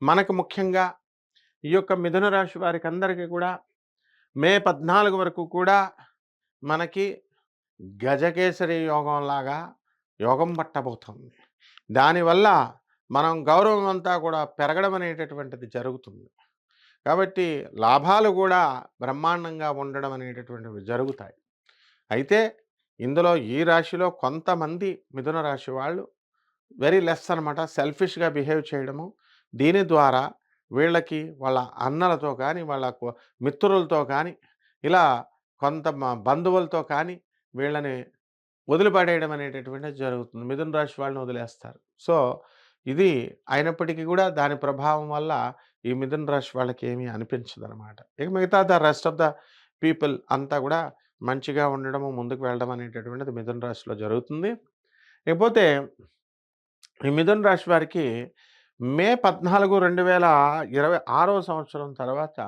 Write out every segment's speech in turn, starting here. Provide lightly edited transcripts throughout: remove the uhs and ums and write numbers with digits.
మనకు ముఖ్యంగా ఈ యొక్క మిథున రాశి వారికందరికీ కూడా మే 14 వరకు కూడా మనకి గజకేసరి యోగంలాగా యోగం పట్టబోతుంది. దానివల్ల మనం గౌరవం అంతా కూడా పెరగడం అనేటటువంటిది జరుగుతుంది. కాబట్టి లాభాలు కూడా బ్రహ్మాండంగా ఉండడం అనేటటువంటివి జరుగుతాయి. అయితే ఇందులో ఈ రాశిలో కొంతమంది మిథున రాశి వాళ్ళు వెరీ లెస్ అనమాట. సెల్ఫిష్‌గా బిహేవ్ చేయడము. దీని ద్వారా వీళ్ళకి వాళ్ళ అన్నలతో కానీ, వాళ్ళ మిత్రులతో కానీ, ఇలా కొంత బంధువులతో కానీ వీళ్ళని వదిలిపడేయడం అనేటటువంటిది జరుగుతుంది. మిథున రాశి వాళ్ళని వదిలేస్తారు. సో, ఇది అయినప్పటికీ కూడా దాని ప్రభావం వల్ల ఈ మిథున రాశి వాళ్ళకి ఏమీ అనిపించదనమాట. ఇక మిగతా రెస్ట్ ఆఫ్ ద పీపుల్ అంతా కూడా మంచిగా ఉండడము, ముందుకు వెళ్ళడం అనేటటువంటిది మిథున రాశిలో జరుగుతుంది. ఇకపోతే ఈ మిథున రాశి వారికి మే 14, 2026 సంవత్సరం తర్వాత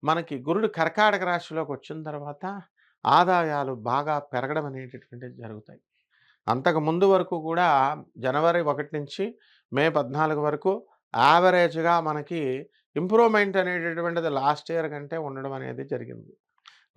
మనకి గురుడు కర్కాటక రాశిలోకి వచ్చిన తర్వాత ఆదాయాలు బాగా పెరగడం అనేటటువంటివి జరుగుతాయి. అంతకు ముందు వరకు కూడా జనవరి 1 నుంచి మే 14 వరకు యావరేజ్‌గా మనకి ఇంప్రూవ్‌మెంట్ అనేటటువంటిది లాస్ట్ ఇయర్ కంటే ఉండడం అనేది జరిగింది.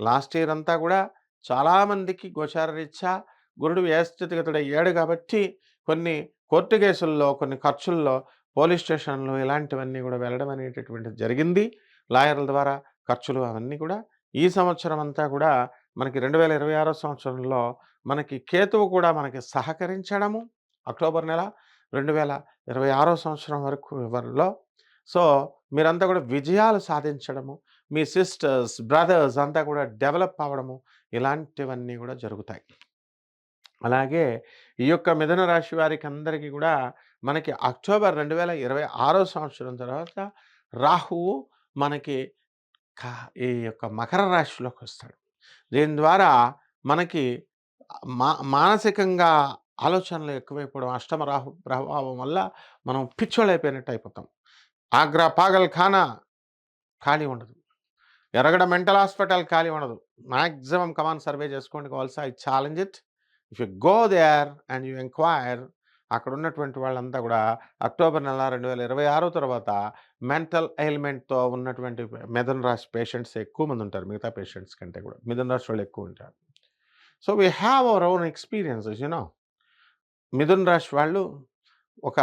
లాస్ట్ ఇయర్ అంతా కూడా చాలామందికి గోచారరీత్యా గురుడు వ్యయస్థితిగతుడయ్యాడు కాబట్టి కొన్ని కోర్టు కేసుల్లో, కొన్ని ఖర్చుల్లో, పోలీస్ స్టేషన్‌లు ఇలాంటివన్నీ కూడా వెళ్ళడం అనేటటువంటిది జరిగింది. లాయర్‌ల ద్వారా ఖర్చులు అవన్నీ కూడా. ఈ సంవత్సరం అంతా కూడా మనకి 2026 సంవత్సరంలో మనకి కేతువు కూడా మనకి సహకరించడము అక్టోబర్ నెల 2026 సంవత్సరం వరకు వరలో. సో, మీరంతా కూడా విజయాలు సాధించడము, మీ సిస్టర్స్, బ్రదర్స్ అంతా కూడా డెవలప్ అవ్వడము ఇలాంటివన్నీ కూడా జరుగుతాయి. అలాగే ఈ యొక్క మిథున రాశి వారికి అందరికీ కూడా మనకి అక్టోబర్ 2026 సంవత్సరం తర్వాత రాహువు మనకి ఈ యొక్క మకర రాశిలోకొస్తాడు. దీని ద్వారా మనకి మానసికంగా ఆలోచనలు ఎక్కువైపోవడం, అష్టమ రాహు ప్రభావం వల్ల మనం పిచ్చోళ్ళైపోయినట్టు అయిపోతాం. ఆగ్రా పాగల్‌ఖానా ఖాళీ ఉండదు. ఎరగడ మెంటల్ హాస్పిటల్ ఖాళీ ఉండదు. మాక్సిమం కమాన్ సర్వే చేసుకోండి కావాల్సి I challenge it. If you go there and you enquire అక్కడ ఉన్నటువంటి వాళ్ళంతా కూడా అక్టోబర్ నెల 2026 తర్వాత మెంటల్ ఎయిల్మెంట్‌తో ఉన్నటువంటి మిథున రాశి పేషెంట్స్ ఎక్కువ మంది ఉంటారు. మిగతా పేషెంట్స్ కంటే కూడా మిథున రాశి వాళ్ళు ఎక్కువ ఉంటారు. So, we have our own experiences you know. మిథున రాశి వాళ్ళు ఒక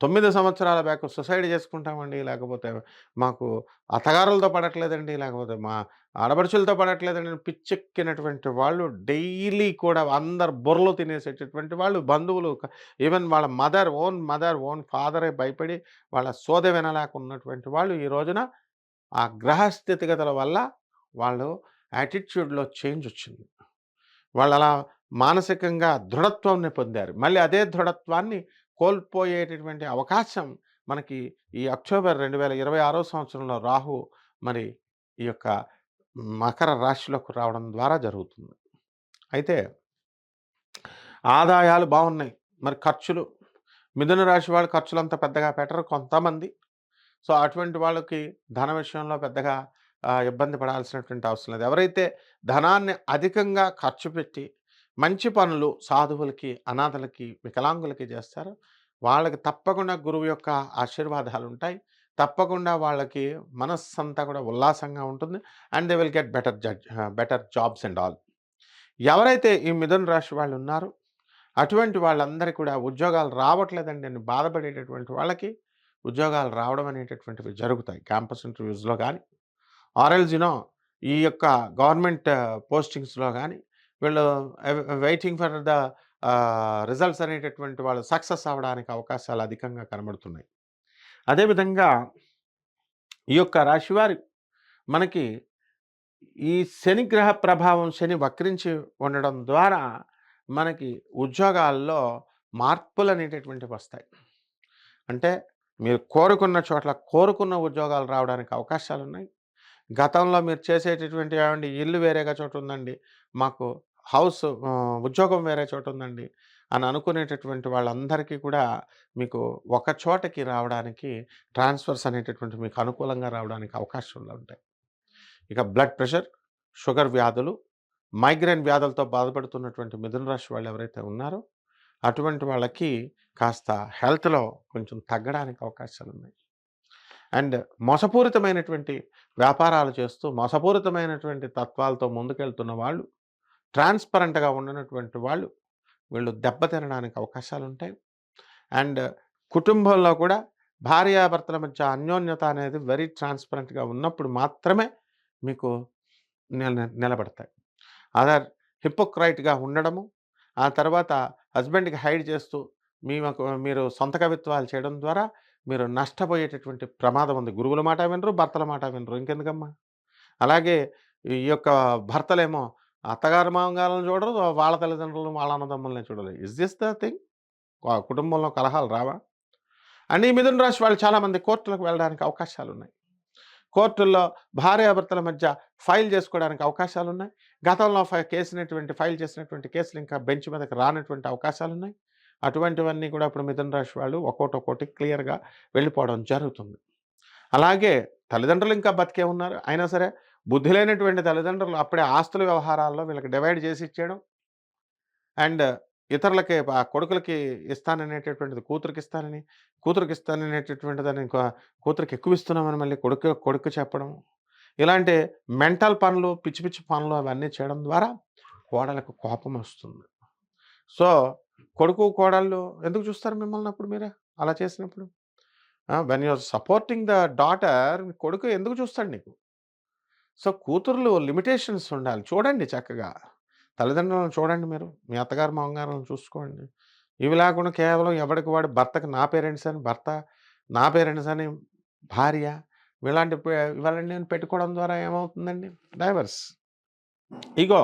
9 సంవత్సరాల బ్యాక్ సూసైడ్ చేసుకుంటామండి. లేకపోతే మాకు అత్తగారులతో పడట్లేదండి. లేకపోతే మా ఆడపడుచులతో పడట్లేదండి అని పిచ్చెక్కినటువంటి వాళ్ళు డైలీ కూడా అందరు బుర్రలు తినేసేటటువంటి వాళ్ళు బంధువులు ఈవెన్ వాళ్ళ మదర్, ఓన్ ఫాదరే భయపడి వాళ్ళ సోదె వినలేకున్నటువంటి వాళ్ళు ఈ రోజున ఆ గ్రహ స్థితిగతుల వల్ల వాళ్ళు యాటిట్యూడ్‌లో చేంజ్ వచ్చింది. వాళ్ళలా మానసికంగా దృఢత్వాన్ని పొందారు. మళ్ళీ అదే దృఢత్వాన్ని కోల్పోయేటటువంటి అవకాశం మనకి ఈ అక్టోబర్ 2026 సంవత్సరంలో రాహు మరి ఈ యొక్క మకర రాశిలోకి రావడం ద్వారా జరుగుతుంది. అయితే ఆదాయాలు బాగున్నాయి. మరి ఖర్చులు మిథున రాశి వాళ్ళు ఖర్చులంతా పెద్దగా పెట్టరు కొంతమంది. సో, అటువంటి వాళ్ళకి ధన విషయంలో పెద్దగా ఇబ్బంది పడాల్సినటువంటి అవసరం లేదు. ఎవరైతే ధనాన్ని అధికంగా ఖర్చు పెట్టి మంచి పనులు సాధువులకి, అనాథలకి, వికలాంగులకి చేస్తారో వాళ్ళకి తప్పకుండా గురువు యొక్క ఆశీర్వాదాలుంటాయి. తప్పకుండా వాళ్ళకి మనస్సంతా కూడా ఉల్లాసంగా ఉంటుంది. And they will get better jobs and all. ఎవరైతే ఈ మిథున రాశి వాళ్ళున్నారో అటువంటి వాళ్ళందరికీ కూడా ఉద్యోగాలు రావట్లేదండి అని బాధపడేటటువంటి వాళ్ళకి ఉద్యోగాలు రావడం అనేటటువంటివి జరుగుతాయి. క్యాంపస్ ఇంటర్వ్యూస్‌లో గానీ, ఆర్ ఎల్స్ ఈ యొక్క గవర్నమెంట్ పోస్టింగ్స్‌లో గానీ, వీళ్ళు వెయిటింగ్ ఫర్ ద రిజల్ట్స్ అనేటటువంటి వాళ్ళు సక్సెస్ అవ్వడానికి అవకాశాలు అధికంగా కనబడుతున్నాయి. అదేవిధంగా ఈ యొక్క రాశివారి మనకి ఈ శని గ్రహ ప్రభావం శని వక్రించి ఉండడం ద్వారా మనకి ఉద్యోగాల్లో మార్పులనేటటువంటివి వస్తాయి. అంటే మీరు కోరుకున్న చోట్ల కోరుకున్న ఉద్యోగాలు రావడానికి అవకాశాలున్నాయి. గతంలో మీరు చేసేటటువంటి ఏవండి ఇల్లు వేరేగా చోట ఉందండి. మాకు ఉద్యోగం వేరే చోట ఉందండి అని అనుకునేటటువంటి వాళ్ళందరికీ కూడా మీకు ఒక చోటకి రావడానికి ట్రాన్స్‌ఫర్స్ అనేటటువంటివి మీకు అనుకూలంగా రావడానికి అవకాశాలుంటాయి. ఇక బ్లడ్ ప్రెషర్, షుగర్ వ్యాధులు, మైగ్రేన్ వ్యాధులతో బాధపడుతున్నటువంటి మిథున రాశి వాళ్ళు ఎవరైతే ఉన్నారో అటువంటి వాళ్ళకి కాస్త హెల్త్‌లో కొంచెం తగ్గడానికి అవకాశాలున్నాయి. అండ్ మోసపూరితమైనటువంటి వ్యాపారాలు చేస్తూ, మోసపూరితమైనటువంటి తత్వాలతో ముందుకెళ్తున్న వాళ్ళు, ట్రాన్స్‌పరెంట్‌గా ఉండనటువంటి వాళ్ళు, వీళ్ళు దెబ్బతినడానికి అవకాశాలుంటాయి. అండ్ కుటుంబంలో కూడా భార్యాభర్తల మధ్య అన్యోన్యత అనేది వెరీ ట్రాన్స్‌పరెంట్‌గా ఉన్నప్పుడు మాత్రమే మీకు నిలబడతాయి. అదర్ హిపోక్రైట్‌గా ఉండడము, ఆ తర్వాత హస్బెండ్‌కి హైడ్ చేస్తూ మీరు సొంత కవిత్వాలు చేయడం ద్వారా మీరు నష్టపోయేటటువంటి ప్రమాదం ఉంది. గురువుల మాట వినరు, భర్తల మాట వినరు. ఇంకెందుకమ్మా? అలాగే ఈ యొక్క భర్తలేమో అత్తగారు, మామగారులను చూడరు. వాళ్ళ తల్లిదండ్రులను, వాళ్ళ అన్నదమ్ములనే చూడరు. Is this the thing? కుటుంబంలో కలహాలు రావా? అండ్ ఈ మిథున రాశి వాళ్ళు చాలామంది కోర్టులకు వెళ్ళడానికి అవకాశాలున్నాయి. కోర్టుల్లో భార్యాభర్తల మధ్య ఫైల్ చేసుకోవడానికి అవకాశాలున్నాయి. గతంలో ఫైల్ చేసినటువంటి కేసులు ఇంకా బెంచ్ మీదకి రానటువంటి అవకాశాలున్నాయి. అటువంటివన్నీ కూడా ఇప్పుడు మిథున రాశి వాళ్ళు ఒక్కోటి క్లియర్‌గా వెళ్ళిపోవడం జరుగుతుంది. అలాగే తల్లిదండ్రులు ఇంకా బతికే ఉన్నారు. అయినా సరే బుద్ధి లేనటువంటి తల్లిదండ్రులు అప్పుడే ఆస్తుల వ్యవహారాల్లో వీళ్ళకి డివైడ్ చేసి ఇచ్చేయడం. అండ్ ఇతరులకి కొడుకులకి ఇస్తాననేటటువంటిది కూతురికిస్తానని, కూతురికిస్తాననేటటువంటిదని కూతురికి ఎక్కువ ఇస్తున్నామని మళ్ళీ కొడుక్కి చెప్పడం. ఇలాంటి మెంటల్ పనులు, పిచ్చి పిచ్చి పనులు అవన్నీ చేయడం ద్వారా కోడలకు కోపమొస్తుంది. సో, కొడుకు, కోడళ్ళు ఎందుకు చూస్తారు మిమ్మల్ని అప్పుడు మీరు అలా చేసినప్పుడు? When you are supporting the daughter కొడుకు ఎందుకు చూస్తాడు నీకు? సో, కూతుర్లు లిమిటేషన్స్ ఉండాలి. చూడండి చక్కగా. తల్లిదండ్రులను చూడండి మీరు. మీ అత్తగారు, మామగారులను చూసుకోండి. ఇవి లేకుండా కేవలం ఎవడికి వాడు భర్తకి నా పేరెంట్స్ అని భర్త, నా పేరెంట్స్ అని భార్య ఇవన్నీ పెట్టుకోవడం ద్వారా ఏమవుతుందండి? డైవర్స్. ఇగో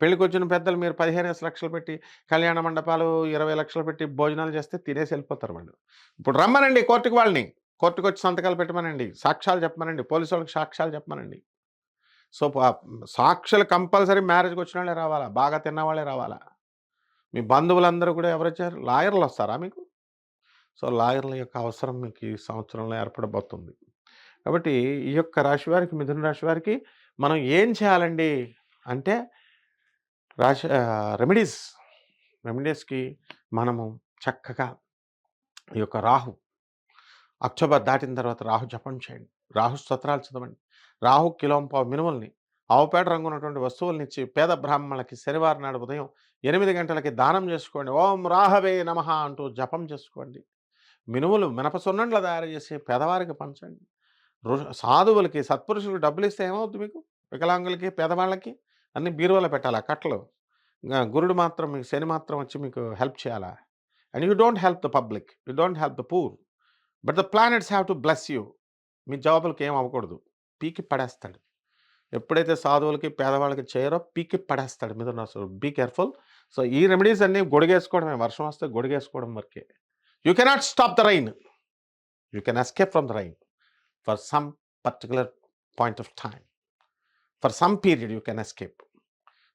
పెళ్ళికొచ్చిన పెద్దలు మీరు 15 లక్షలు పెట్టి కళ్యాణ మండపాలు 20 లక్షలు పెట్టి భోజనాలు చేస్తే తినేసి వెళ్ళిపోతారు వాళ్ళు. ఇప్పుడు రమ్మనండి కోర్టుకి వాళ్ళని. కోర్టుకొచ్చి సంతకాలు పెట్టమనండి. సాక్ష్యాలు చెప్పమనండి. పోలీసోళ్ళకి సాక్ష్యాలు చెప్పమనండి. సో, సాక్షులు కంపల్సరీ మ్యారేజ్‌కొచ్చినోళ్ళే రావాలా. బాగా తిన్నవాళ్ళే రావాలా. మీ బంధువులందరూ కూడా ఎవరొచ్చారు? లాయర్‌లొస్తారా మీకు? సో, లాయర్‌ల యొక్క అవసరం మీకు ఈ సంవత్సరంలో ఏర్పడబోతుంది. కాబట్టి ఈ యొక్క రాశి వారికి, మిథున రాశి వారికి మనం ఏం చేయాలండి అంటే రెమెడీస్. రెమెడీస్‌కి మనము చక్కగా ఈ యొక్క అక్టోబర్ దాటిన తర్వాత రాహు జపం చేయండి. రాహు స్తోత్రాలు చదవండి. రాహు కిలోంపావు మినుముల్ని, ఆవుపేడ రంగు ఉన్నటువంటి వస్తువులనిచ్చి పేద బ్రాహ్మణులకి శనివారం నాడు ఉదయం 8 గంటలకి దానం చేసుకోండి. ఓం రాహవే నమః అంటూ జపం చేసుకోండి. మినుములు మినప సున్నుండలు తయారు చేసి పేదవారికి పంచండి. సాధువులకి, సత్పురుషులకు డబ్బులిస్తే ఏమవుద్ది మీకు? వికలాంగులకి, పేదవాళ్ళకి అన్నీ బీరువాలో పెట్టాలా కట్టలు? గురుడు మాత్రం మీకు శని మాత్రం వచ్చి మీకు హెల్ప్ చేయాలా? And you don't help the public. You don't help the poor. But the planets have to bless you. మీ జాబులకి ఏం అవ్వకూడదు. పీకి పడేస్తాడు. ఎప్పుడైతే సాధువులకి, పేదవాళ్ళకి చేయరో పీకి పడేస్తాడు మిథున రాశి. Be careful. సో, ఈ రెమెడీస్ అన్నీ గొడుగేసుకోవడమే. వర్షం వస్తే గొడుగేసుకోవడం వరకే. You cannot stop the rain. You can escape from the rain for some particular point of time. For some period you can escape.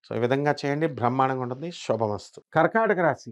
So, ఈ విధంగా చేయండి. బ్రహ్మాండంగా ఉంటుంది. శుభమస్తు. కర్కాటక రాశి.